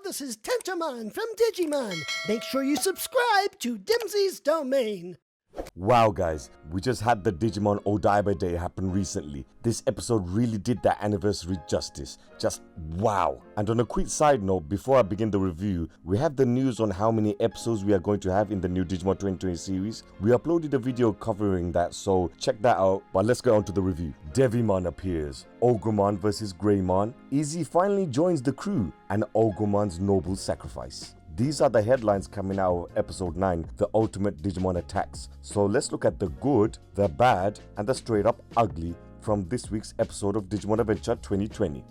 this is Tentamon from Digimon. Make sure you subscribe to Dimsy's Domain. Wow guys, we just had the Digimon Odaiba Day happen recently. This episode really did that anniversary justice. Just wow. And on a quick side note, before I begin the review, we have the news on how many episodes we are going to have in the new Digimon 2020 series. We uploaded a video covering that, so check that out. But let's get on to the review. Devimon appears. Ogremon vs Greymon. Izzy finally joins the crew, and Ogremon's noble sacrifice. These are the headlines coming out of episode 9, the ultimate Digimon attacks. So let's look at the good, the bad, and the straight up ugly from this week's episode of Digimon Adventure 2020.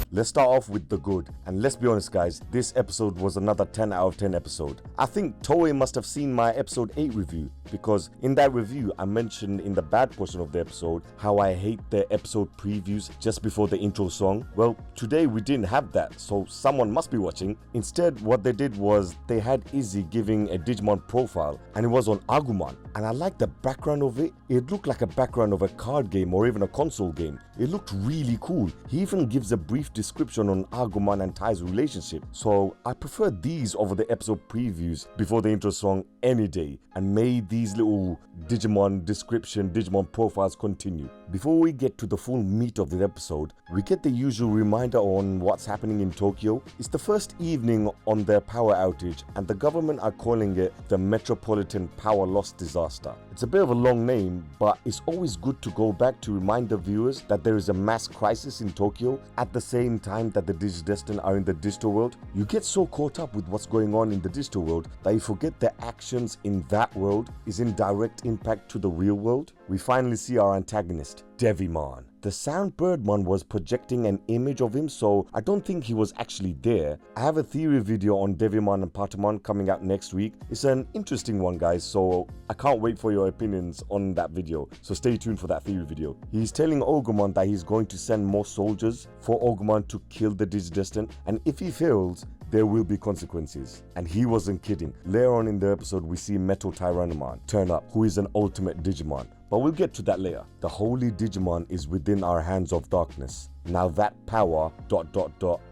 Let's start off with the good, and let's be honest guys, this episode was another 10 out of 10 episode. I think Toei must have seen my episode 8 review, because in that review I mentioned in the bad portion of the episode how I hate the episode previews just before the intro song. Well, today we didn't have that, so someone must be watching. Instead, what they did was they had Izzy giving a Digimon profile, and it was on Agumon, and I liked the background of it. It looked like a background of a card game or even a console game. It looked really cool. He even gives a brief description on Agumon and Tai's relationship, so I prefer these over the episode previews before the intro song any day, and made these little Digimon description, Digimon profiles continue. Before we get to the full meat of the episode, we get the usual reminder on what's happening in Tokyo. It's the first evening on their power outage, and the government are calling it the Metropolitan Power Loss Disaster. It's a bit of a long name, but it's always good to go back to remind the viewers that there is a mass crisis in Tokyo at the same time that the Digidestined are in the digital world. You get so caught up with what's going on in the digital world that you forget the actions in that world is in direct impact to the real world. We finally see our antagonist, Devimon. The sound Birdmon was projecting an image of him, so I don't think he was actually there. I have a theory video on Devimon and Patamon coming out next week. It's an interesting one guys, so I can't wait for your opinions on that video, so stay tuned for that theory video. He's telling Ogremon that he's going to send more soldiers for Ogremon to kill the Digidestined, and if he fails, there will be consequences. And he wasn't kidding. Later on in the episode, we see Metal Tyrannomon turn up, who is an ultimate Digimon. But we'll get to that later. The holy Digimon is within our hands of darkness. Now that power, ...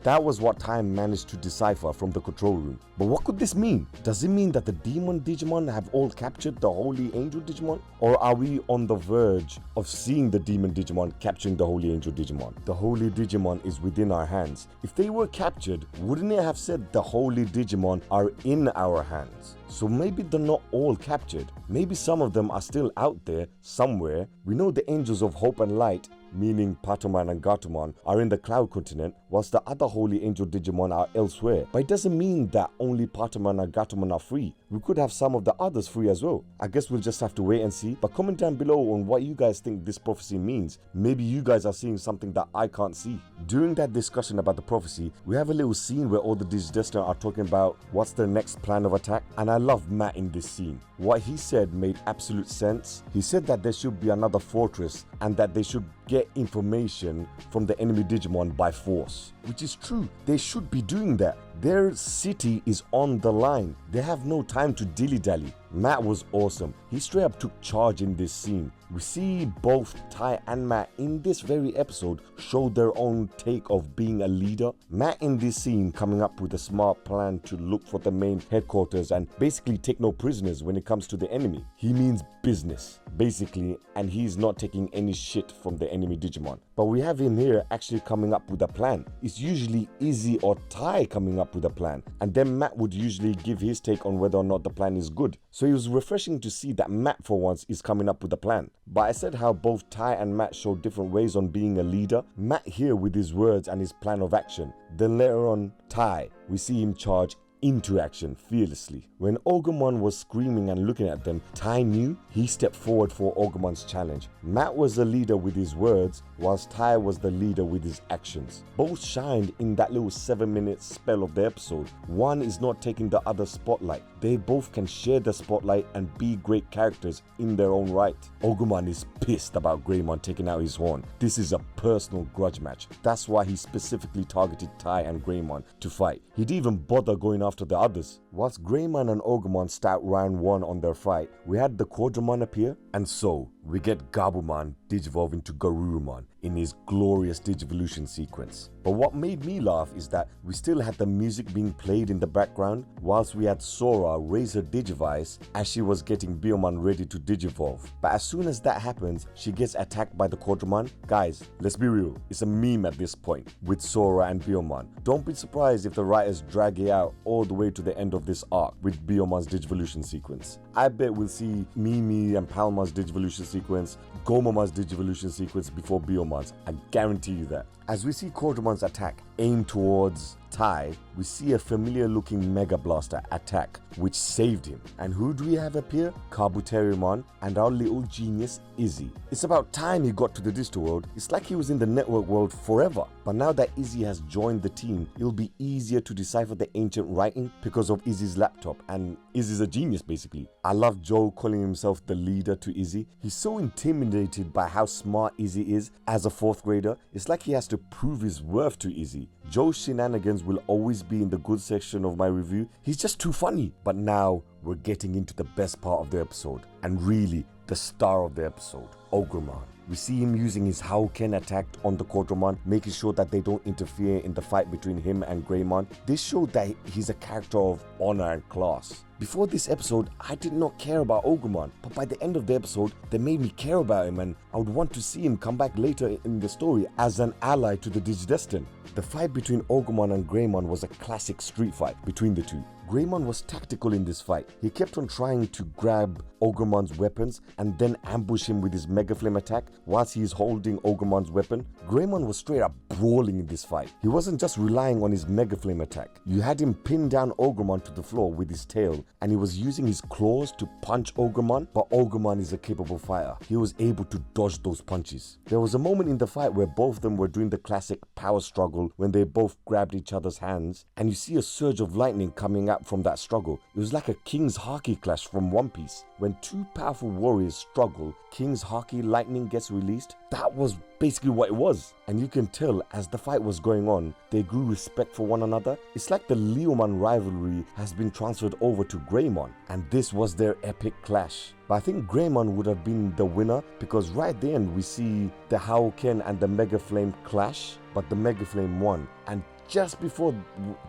That was what Time managed to decipher from the control room. But what could this mean? Does it mean that the demon Digimon have all captured the holy angel Digimon? Or are we on the verge of seeing the demon Digimon capturing the holy angel Digimon? The holy Digimon is within our hands. If they were captured, wouldn't it have said the holy Digimon are in our hands? So maybe they're not all captured. Maybe some of them are still out there somewhere. We know the angels of hope and light, meaning Patamon and Gatomon, are in the Cloud Continent, whilst the other holy angel Digimon are elsewhere. But it doesn't mean that only Patamon and Gatomon are free. We could have some of the others free as well. I guess we'll just have to wait and see. But comment down below on what you guys think this prophecy means. Maybe you guys are seeing something that I can't see. During that discussion about the prophecy, we have a little scene where all the Digidestined are talking about what's their next plan of attack, and I love Matt in this scene. What he said made absolute sense. He said that there should be another fortress and that they should get information from the enemy Digimon by force. Which is true, they should be doing that. Their city is on the line. They have no time to dilly-dally. Matt was awesome. He straight up took charge in this scene. We see both Tai and Matt in this very episode show their own take of being a leader. Matt in this scene coming up with a smart plan to look for the main headquarters and basically take no prisoners when it comes to the enemy. He means business, basically, and he's not taking any shit from the enemy Digimon. But we have him here actually coming up with a plan. It's usually Izzy or Tai coming up with a plan, and then Matt would usually give his take on whether or not the plan is good. So it was refreshing to see that Matt for once is coming up with a plan. But I said how both Tai and Matt show different ways on being a leader. Matt here with his words and his plan of action. Then later on, Tai, we see him charge into action fearlessly. When Ogremon was screaming and looking at them, Tai knew. He stepped forward for Ogremon's challenge. Matt was the leader with his words, whilst Tai was the leader with his actions. Both shined in that little 7-minute spell of the episode. One is not taking the other's spotlight. They both can share the spotlight and be great characters in their own right. Ogremon is pissed about Greymon taking out his horn. This is a personal grudge match. That's why he specifically targeted Tai and Greymon to fight. He didn't even bother going after the others. Whilst Greymon and Ogremon start round 1 on their fight, we had the Quadramon appear, and so we get Gabumon digivolve into Garurumon in his glorious Digivolution sequence. But what made me laugh is that we still had the music being played in the background whilst we had Sora raise her Digivice as she was getting Biyomon ready to digivolve. But as soon as that happens, she gets attacked by the Quadramon. Guys, let's be real, it's a meme at this point with Sora and Biyomon. Don't be surprised if the writers drag it out all the way to the end of this arc with Biyomon's Digivolution sequence. I bet we'll see Mimi and Palma's Digivolution sequence, Gomamon's Digivolution sequence before Biyomon's. I guarantee you that. As we see Quadramon's attack aim towards Tai, we see a familiar looking Mega Blaster attack, which saved him. And who do we have appear? Kabuterimon and our little genius Izzy. It's about time he got to the digital world. It's like he was in the network world forever. But now that Izzy has joined the team, it'll be easier to decipher the ancient writing because of Izzy's laptop, and Izzy's a genius basically. I love Joe calling himself the leader to Izzy. He's so intimidated by how smart Izzy is as a 4th grader. It's like he has to prove his worth to Izzy. Joe's shenanigans will always be in the good section of my review. He's just too funny. But now we're getting into the best part of the episode, and really the star of the episode, Ogremon. We see him using his Houken attack on the Quadramon, making sure that they don't interfere in the fight between him and Greymon. This showed that he's a character of honor and class. Before this episode, I did not care about Ogremon, but by the end of the episode, they made me care about him, and I would want to see him come back later in the story as an ally to the Digidestin. The fight between Ogremon and Greymon was a classic street fight between the two. Greymon was tactical in this fight. He kept on trying to grab Ogremon's weapons and then ambush him with his Mega Flame attack whilst he is holding Ogremon's weapon. Greymon was straight up brawling in this fight. He wasn't just relying on his Mega Flame attack. You had him pin down Ogremon to the floor with his tail, and he was using his claws to punch Ogremon, but Ogremon is a capable fighter. He was able to dodge those punches. There was a moment in the fight where both of them were doing the classic power struggle when they both grabbed each other's hands, and you see a surge of lightning coming out from that struggle. It was like a King's Haki clash from One Piece. When two powerful warriors struggle, King's Haki lightning gets released. That was basically what it was. And you can tell as the fight was going on, they grew respect for one another. It's like the Leomon rivalry has been transferred over to Greymon, and this was their epic clash. But I think Greymon would have been the winner because right then we see the Houken and the Mega Flame clash, but the Mega Flame won. And just before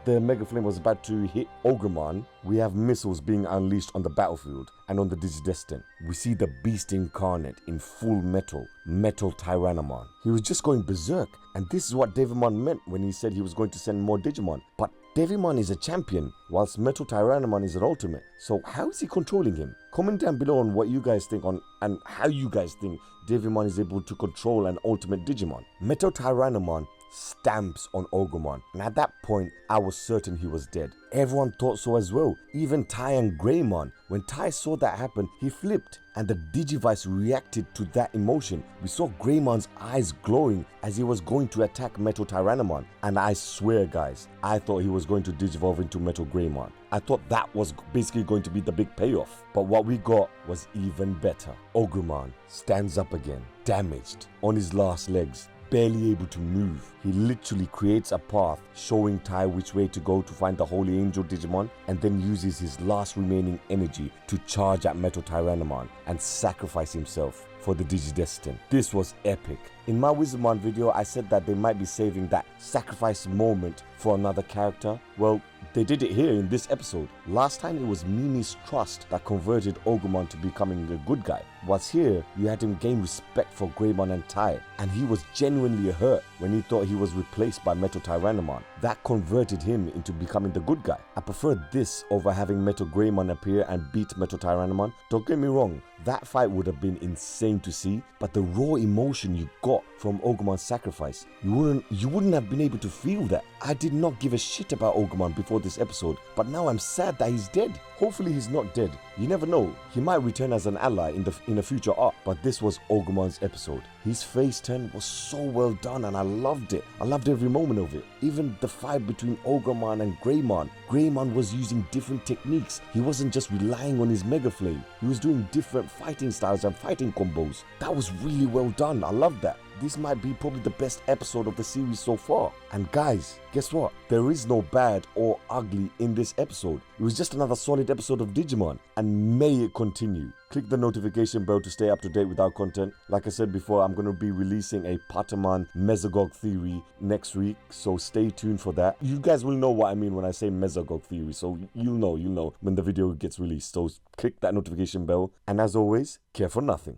the Mega Flame was about to hit Ogremon, we have missiles being unleashed on the battlefield and on the Digidestin. We see the Beast Incarnate in full metal Tyrannomon. He was just going berserk, and this is what Devimon meant when he said he was going to send more Digimon. But Devimon is a champion, whilst Metal Tyrannomon is an ultimate. So how is he controlling him? Comment down below on what you guys think and how you guys think Devimon is able to control an ultimate Digimon. Metal Tyrannomon stamps on Ogremon, and at that point I was certain he was dead. Everyone thought so as well, even Tai and Greymon. When Tai saw that happen, he flipped, and the Digivice reacted to that emotion. We saw Greymon's eyes glowing as he was going to attack Metal Tyrannomon, and I swear guys, I thought he was going to digivolve into Metal Greymon. I thought that was basically going to be the big payoff, but what we got was even better. Ogremon stands up again, damaged, on his last legs, barely able to move. He literally creates a path showing Tai which way to go to find the Holy Angel Digimon, and then uses his last remaining energy to charge at Metal Tyrannomon and sacrifice himself for the Digidestin. This was epic. In my Wizardmon video, I said that they might be saving that sacrifice moment for another character. Well, they did it here in this episode. Last time it was Mimi's trust that converted Ogremon to becoming a good guy. Whilst here, you had him gain respect for Greymon and Tai, and he was genuinely hurt when he thought he was replaced by Metal Tyrannomon. That converted him into becoming the good guy. I prefer this over having Metal Greymon appear and beat Metal Tyrannomon. Don't get me wrong, that fight would have been insane to see, but the raw emotion you got from Ogremon's sacrifice, you wouldn't have been able to feel that. I did not give a shit about Ogremon before this episode, but now I'm sad that he's dead. Hopefully he's not dead. You never know, he might return as an ally in a future arc, but this was Ogremon's episode. His face turn was so well done and I loved it. I loved every moment of it. Even the fight between Ogremon and Greymon. Greymon was using different techniques. He wasn't just relying on his Mega Flame. He was doing different fighting styles and fighting combos. That was really well done. I loved that. this might be probably the best episode of the series so far. And guys, guess what? There is no bad or ugly in this episode. It was just another solid episode of Digimon, and may it continue. Click the notification bell to stay up to date with our content. Like I said before, I'm going to be releasing a Patamon Mesogog theory next week, so stay tuned for that. You guys will know what I mean when I say Mesogog theory, so you'll know when the video gets released. So click that notification bell, and as always, care for nothing.